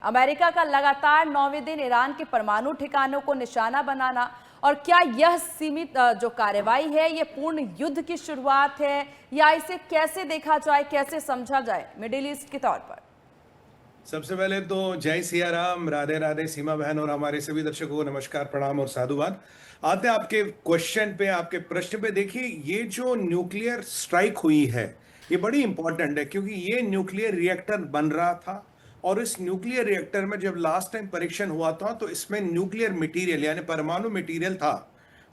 America का लगातार 9वें दिन ईरान के परमाणु ठिकानों को निशाना बनाना, और क्या यह सीमित जो कार्रवाई है ये पूर्ण युद्ध की शुरुआत है, या इसे कैसे देखा जाए, कैसे समझा जाए मिडिल ईस्ट के तौर पर? सबसे पहले तो जय सिया राम, राधे राधे सीमा बहन और हमारे सभी दर्शकों को नमस्कार, प्रणाम और साधुवाद। आते हैं आपके क्वेश्चन पे, आपके प्रश्न पे। देखिए, ये जो न्यूक्लियर स्ट्राइक हुई है ये बड़ी इंपॉर्टेंट है, क्योंकि ये न्यूक्लियर रिएक्टर बन रहा था और इस न्यूक्लियर रिएक्टर में जब लास्ट टाइम परीक्षण हुआ था तो इसमें न्यूक्लियर मटेरियल यानी परमाणु मटेरियल था।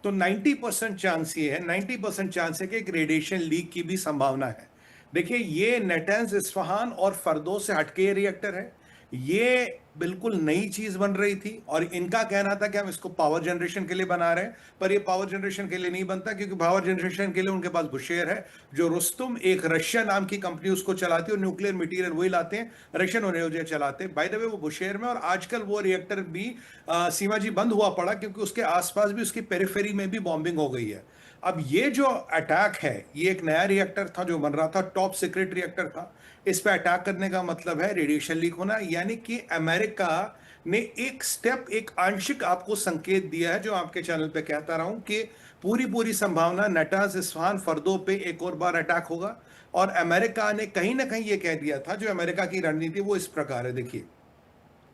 तो 90% चांस ये है, 90% चांस है कि एक रेडिएशन लीक की भी संभावना है। देखिए, ये नेटैंज, इस्फहान और फरदो से हटके रिएक्टर है। ये बिल्कुल नई चीज बन रही थी और इनका कहना था कि हम इसको पावर जनरेशन के लिए बना रहे हैं, पर ये पावर जनरेशन के लिए नहीं बनता, क्योंकि पावर जनरेशन के लिए उनके पास बुशेयर है, जो रुस्तुम एक रशिया नाम की कंपनी उसको चलाती है और न्यूक्लियर मटेरियल वही लाते हैं, रशियन उन्हें चलाते हैं। बाय द वे वो बुशेयर में, और आजकल वो रिएक्टर भी सीमा जी बंद हुआ पड़ा, क्योंकि उसके आसपास भी, उसकी पेरिफेरी में भी बॉम्बिंग हो गई है। अब ये जो अटैक है, ये एक नया रिएक्टर था जो बन रहा था, टॉप सीक्रेट रिएक्टर था। इस पे अटैक करने का मतलब है रेडिएशन लीक होना, यानी कि अमेरिका ने एक स्टेप, एक आंशिक आपको संकेत दिया है, जो आपके चैनल पे कहता रहा हूं कि पूरी पूरी संभावना नेटांज, इस्फहान, फरदो पे एक और बार अटैक होगा। और अमेरिका ने कहीं ना कहीं ये कह दिया था, जो अमेरिका की रणनीति वो इस प्रकार है। देखिए,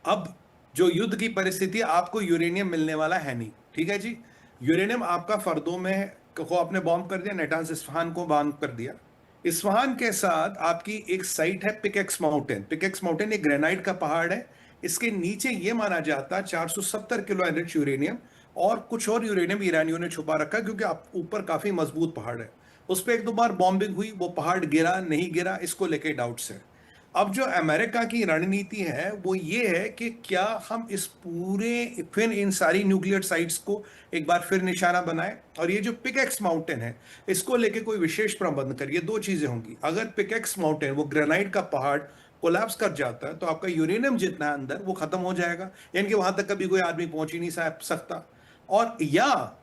अब जो युद्ध की परिस्थिति, आपको यूरेनियम मिलने वाला है नहीं, ठीक है जी। यूरेनियम आपका फर्दों में को आपने बॉम्ब कर दिया, नेटांज इस्फहान को बॉम्ब कर दिया। इस्फहान के साथ आपकी एक साइट है पिकेक्स माउंटेन। पिकेक्स माउंटेन एक ग्रेनाइट का पहाड़ है। इसके नीचे ये माना जाता है 470 किलो एनरिच यूरेनियम और कुछ और यूरेनियम ईरानियों ने छुपा रखा है, क्योंकि आप ऊपर काफी मजबूत पहाड़ है। उस पर एक दो बार बॉम्बिंग हुई, वो पहाड़ गिरा नहीं गिरा इसको लेके डाउट्स है। अब जो अमेरिका की रणनीति है वो ये है कि क्या हम इस पूरे, फिर इन सारी न्यूक्लियर साइट्स को एक बार फिर निशाना बनाएं, और ये जो पिकेक्स माउंटेन है इसको लेके कोई विशेष प्रबंध करिए। दो चीजें होंगी, अगर पिकेक्स माउंटेन, वो ग्रेनाइट का पहाड़ कोलैप्स कर जाता है, तो आपका यूरेनियम जितना है अंदर वो खत्म हो जाएगा, यानी कि वहां तक कभी कोई आदमी पहुंच ही नहीं सकता। और या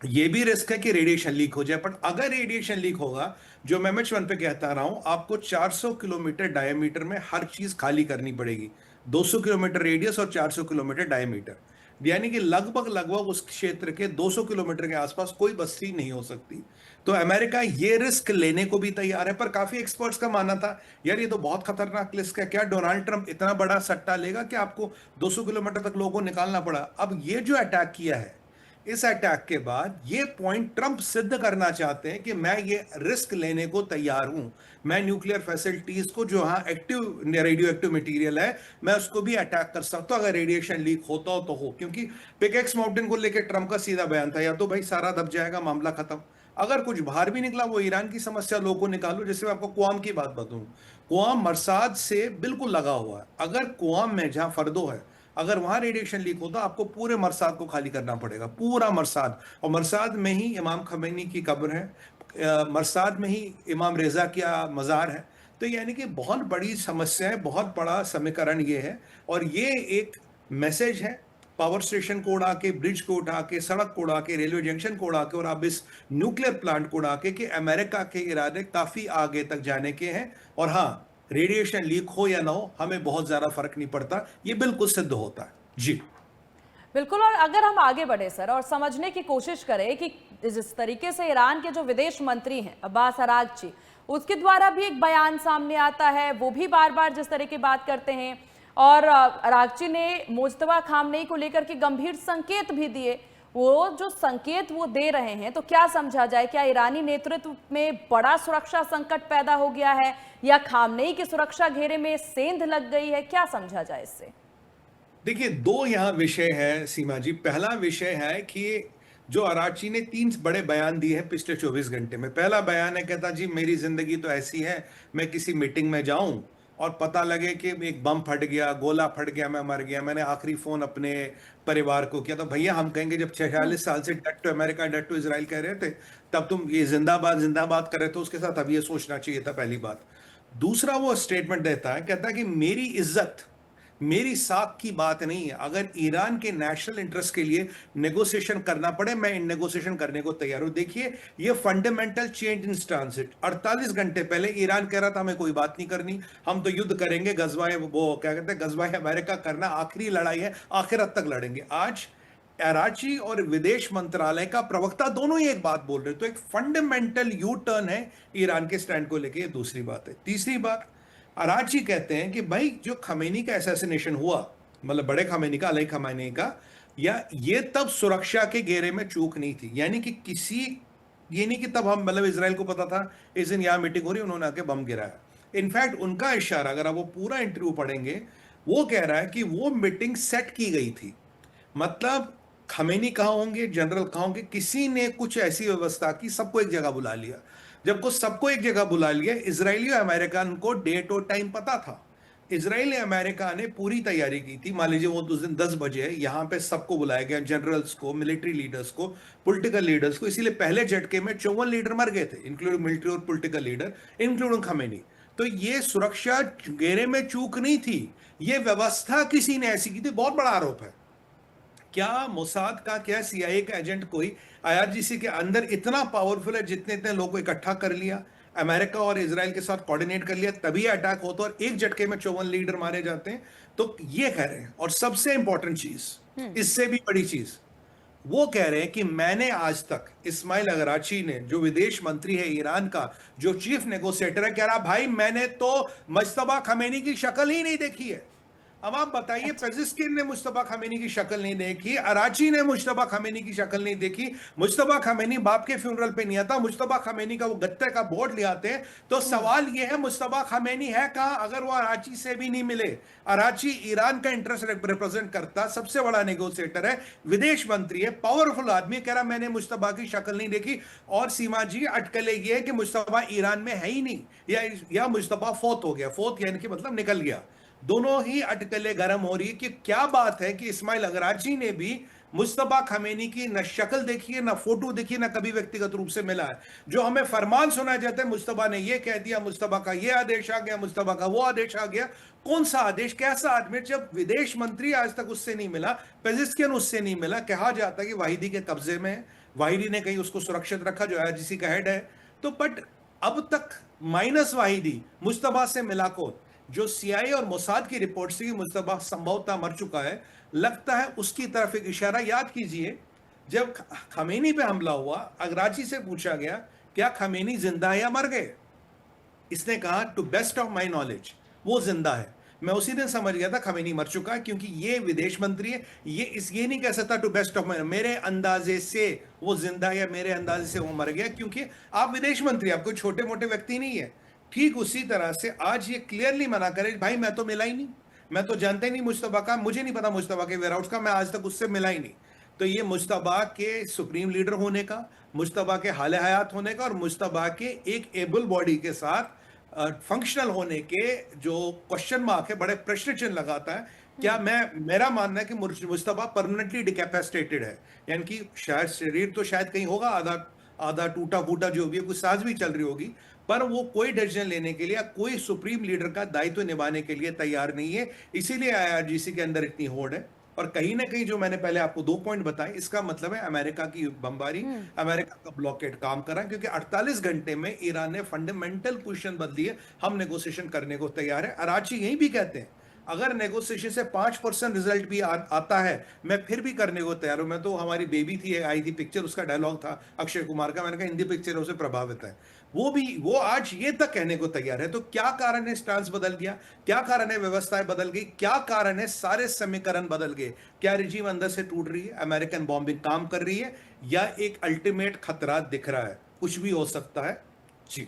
ये भी रिस्क है कि रेडिएशन लीक हो जाए। पर अगर रेडिएशन लीक होगा, जो मैं MH1 पे कहता रहा हूं, आपको 400 किलोमीटर डायमीटर में हर चीज खाली करनी पड़ेगी। 200 किलोमीटर रेडियस और 400 किलोमीटर डायमीटर, यानी कि लगभग लगभग उस क्षेत्र के 200 किलोमीटर के आसपास कोई बस्ती नहीं हो सकती। तो अमेरिका ये रिस्क लेने को भी तैयार है, पर काफी एक्सपर्ट्स का मानना था, यार ये तो बहुत खतरनाक रिस्क है, क्या डोनाल्ड ट्रंप इतना बड़ा सट्टा लेगा कि आपको 200 किलोमीटर तक लोगों को निकालना पड़ा। अब ये जो अटैक किया है, इस अटैक के बाद ये पॉइंट ट्रंप सिद्ध करना चाहते हैं कि मैं ये रिस्क लेने को तैयार हूं। मैं न्यूक्लियर फैसिलिटीज को, जो यहां एक्टिव रेडियो एक्टिव मटेरियल है, मैं उसको भी अटैक कर सकता हूं अगर रेडिएशन लीक होता हो तो हो। क्योंकि पिकेक्स माउंटेन को लेकर ट्रंप का सीधा बयान था, या तो भाई सारा दब जाएगा, मामला खत्म। अगर कुछ बाहर भी निकला, वो ईरान की समस्या, लोगों को निकालो। जैसे मैं आपको कुआम की बात बताऊं, कुआम मरसाद से बिल्कुल लगा हुआ है। अगर कुआम में, जहां फर्दो है, अगर वहां रेडिएशन लीक होता, आपको पूरे मरसाद को खाली करना पड़ेगा, पूरा मरसाद। और मरसाद में ही इमाम खमैनी की कब्र है, मरसाद में ही इमाम रेजा का मज़ार है। तो यानी कि बहुत बड़ी समस्या है, बहुत बड़ा समीकरण ये है। और ये एक मैसेज है, पावर स्टेशन को उड़ा के, ब्रिज को उठा के, सड़क को उड़ा के, रेलवे जंक्शन को उड़ा के, और अब इस न्यूक्लियर प्लांट को उड़ा के, कि अमेरिका के इरादे काफी आगे तक जाने के हैं। और हाँ, रेडिएशन लीक हो या ना हो, हमें बहुत ज्यादा फर्क नहीं पड़ता, ये बिल्कुल सिद्ध होता है जी। बिल्कुल। और अगर हम आगे बढ़े सर और समझने की कोशिश करें कि जिस तरीके से ईरान के जो विदेश मंत्री हैं अब्बास अरागची, उसके द्वारा भी एक बयान सामने आता है, वो भी बार बार जिस तरह की बात करते हैं, और अरागची ने मुज्तबा खामनेई को लेकर के गंभीर संकेत भी दिए। वो जो संकेत वो दे रहे हैं, तो क्या समझा जाए? क्या ईरानी नेतृत्व में बड़ा सुरक्षा संकट पैदा हो गया है, या खामनेई की सुरक्षा घेरे में सेंध लग गई है? क्या समझा जाए इससे? देखिए, दो यहाँ विषय है सीमा जी। पहला विषय है कि जो अराची ने 3 बड़े बयान दिए हैं पिछले 24 घंटे में। पहला बयान है, कहता जी मेरी जिंदगी तो ऐसी है, मैं किसी मीटिंग में जाऊं और पता लगे कि एक बम फट गया, गोला फट गया, मैं मर गया, मैंने आखिरी फोन अपने परिवार को किया। तो भैया, हम कहेंगे जब 46 साल से death to America, death to Israel कह रहे थे, तब तुम ये जिंदाबाद जिंदाबाद कर रहे थे उसके साथ, अब ये सोचना चाहिए था, पहली बात। दूसरा, वो स्टेटमेंट देता है, कहता है कि मेरी इज्जत, मेरी साख की बात नहीं है। अगर ईरान के नेशनल इंटरेस्ट के लिए नेगोशिएशन करना पड़े, मैं इन नेगोशिएशन करने को तैयार हूं। देखिए, ये फंडामेंटल चेंज इन ट्रांसिट। 48 घंटे पहले ईरान कह रहा था हमें कोई बात नहीं करनी, हम तो युद्ध करेंगे, गजवाए वो क्या कहते हैं, गजवाए अमेरिका करना आखिरी लड़ाई है, आखिरत तक लड़ेंगे। आज अराची और विदेश मंत्रालय का प्रवक्ता दोनों ही एक बात बोल रहे हैं। तो एक फंडामेंटल यू टर्न है ईरान के स्टैंड को लेके। दूसरी बात है, तीसरी बात, अराची कहते हैं कि भाई जो खमेनी का असैसिनेशन हुआ, मतलब बड़े खमेनी का, अली खमेनी का, या ये तब सुरक्षा के घेरे में चूक नहीं थी। यानी कि किसी, ये नहीं कि तब हम, मतलब इजराइल को पता था इस दिन यहां मीटिंग हो रही, उन्होंने आके बम गिराया। इनफैक्ट उनका इशारा, अगर आप वो पूरा इंटरव्यू पढ़ेंगे, वो कह रहा है कि वो मीटिंग सेट की गई थी। मतलब खमेनी कहाँ होंगे, जनरल कहाँ होंगे, किसी ने कुछ ऐसी व्यवस्था की, सबको एक जगह बुला लिया। जब को सबको एक जगह बुला लिया, इजरायली और अमेरिकन को डेट और टाइम पता था। इजराइल अमेरिका ने पूरी तैयारी की थी। मान लीजिए वो उस दिन 10 बजे है, यहाँ पे सबको बुलाया गया, जनरल्स को, मिलिट्री लीडर्स को, पॉलिटिकल लीडर्स को। इसीलिए पहले झटके में 54 लीडर मर गए थे, इंक्लूडिंग मिलिट्री और पॉलिटिकल लीडर, इंक्लूडिंग खमेनी। तो ये सुरक्षा घेरे में चूक नहीं थी, ये व्यवस्था किसी ने ऐसी की थी। बहुत बड़ा आरोप है। क्या मोसाद का, क्या सीआईए का एजेंट कोई आईआरजीसी के अंदर इतना पावरफुल है, जितने इतने लोगों को इकट्ठा कर लिया, अमेरिका और इजराइल के साथ कोऑर्डिनेट कर लिया, तभी अटैक होता और एक झटके में 54 लीडर मारे जाते हैं? तो ये कह रहे हैं। और सबसे इंपॉर्टेंट चीज, इससे भी बड़ी चीज, वो कह रहे हैं कि मैंने आज तक, इस्माइल अगराची ने, जो विदेश मंत्री है ईरान का, जो चीफ नेगोशिएटर है, कह रहा भाई मैंने तो मुश्तबा खमेनी की शक्ल ही नहीं देखी है। अब आप बताइए, पेजिस्किन ने मुश्तबा खमेनी की शक्ल नहीं देखी, अराची ने मुश्तबा खमेनी की शक्ल नहीं देखी, मुश्तबा खमेनी बाप के फ्यूनरल पे नहीं आता, मुश्तबा खमेनी का वो गत्ते का बोर्ड ले आते हैं। तो सवाल ये है, मुश्तबा खमेनी है कहां, अगर वो अराची से भी नहीं मिले? अराची ईरान का इंटरेस्ट रिप्रेजेंट करता, सबसे बड़ा नेगोशिएटर है, विदेश मंत्री है, पावरफुल आदमी, कह रहा मैंने मुश्तबा की शक्ल नहीं देखी। और सीमा जी, अटकले ये है कि मुश्तबा ईरान में है ही नहीं, या मुश्तबा फोत हो गया। फोत यानी कि मतलब निकल गया। दोनों ही अटकलें गर्म हो रही है कि क्या बात है कि इस्माइल अगराची ने भी मुश्तबा खमेनी की न शक्ल देखी है, न फोटो देखी, न कभी व्यक्तिगत रूप से मिला है। जो हमें फरमान सुना जाता है, मुश्तबा ने ये कह दिया, मुश्तबा का ये आदेश आ गया, मुश्तबा का वो आदेश आ गया। कौन सा आदेश, कैसा आदमी? जब विदेश मंत्री आज तक उससे नहीं मिला, पेजिस्किन उससे नहीं मिला, कहा जाता है कि वाहिदी के कब्जे में है, वाहिदी ने कहीं उसको सुरक्षित रखा, जो आईआरजीसी का हेड है। तो बट अब तक माइनस वाहिदी, मुश्तबा से मिला को, जो सीआईए और मोसाद की रिपोर्ट से मुश्तबा संभवतः मर चुका है, लगता है उसकी तरफ एक इशारा। याद कीजिए, जब खमेनी पे हमला हुआ, अगराची से पूछा गया क्या खमेनी जिंदा है या मर गए? इसने कहा to best of my knowledge वो जिंदा है। मैं उसी दिन समझ गया था खमेनी मर चुका है, क्योंकि ये विदेश मंत्री है, ये नहीं कह सकता टू बेस्ट ऑफ माई, मेरे अंदाजे से वो जिंदा है या मेरे अंदाजे से वो मर गया, क्योंकि आप विदेश मंत्री, आप कोई छोटे मोटे व्यक्ति नहीं है। ठीक उसी तरह से आज ये क्लियरली मना करे, भाई मैं तो मिला ही नहीं, मैं तो जानता ही नहीं मुश्तबा का, मुझे नहीं पता मुश्तबा के वेयरहाउस का, मैं आज तक उससे मिला ही नहीं। तो ये मुश्तबा के सुप्रीम लीडर होने का, मुश्तबा के हाल हयात होने का, और मुश्तबा के एक एबल बॉडी के साथ फंक्शनल होने के जो क्वेश्चन मार्क है, बड़े प्रश्न चिन्ह लगाता है। क्या मेरा मानना है कि मुश्तबा परमानेंटली डिकैपेसिटेटेड है, यानी कि शायद शरीर तो शायद कहीं होगा आधा टूटा फूटा, जो भी है, कुछ सांस भी चल रही होगी, पर वो कोई डिसीजन लेने के लिए या कोई सुप्रीम लीडर का दायित्व निभाने के लिए तैयार नहीं है। इसीलिए आईआरजीसी के अंदर इतनी होड़ है। और कहीं ना कहीं जो मैंने पहले आपको 2 पॉइंट बताए, इसका मतलब है अमेरिका की बमबारी, अमेरिका का ब्लॉकेड काम कर रहा है, क्योंकि 48 घंटे में ईरान ने फंडामेंटल पोजीशन बदली है, हम नेगोशिएशन करने को तैयार है। अराची यही भी कहते हैं, अगर नेगोशिएशन से 5% रिजल्ट भी आता है, मैं फिर भी करने को तैयार हूं। मैं तो, हमारी बेबी थी, आई थी पिक्चर, उसका डायलॉग था अक्षय कुमार का, मैंने कहा हिंदी पिक्चरों से प्रभावित है। वो आज ये तक कहने को तैयार है। तो क्या कारण है स्टांस बदल गया? क्या कारण है व्यवस्थाएं बदल गई? क्या कारण है सारे समीकरण बदल गए? क्या रिजीम अंदर से टूट रही है, अमेरिकन बॉम्बिंग काम कर रही है, या एक अल्टीमेट खतरा दिख रहा है? कुछ भी हो सकता है। जी।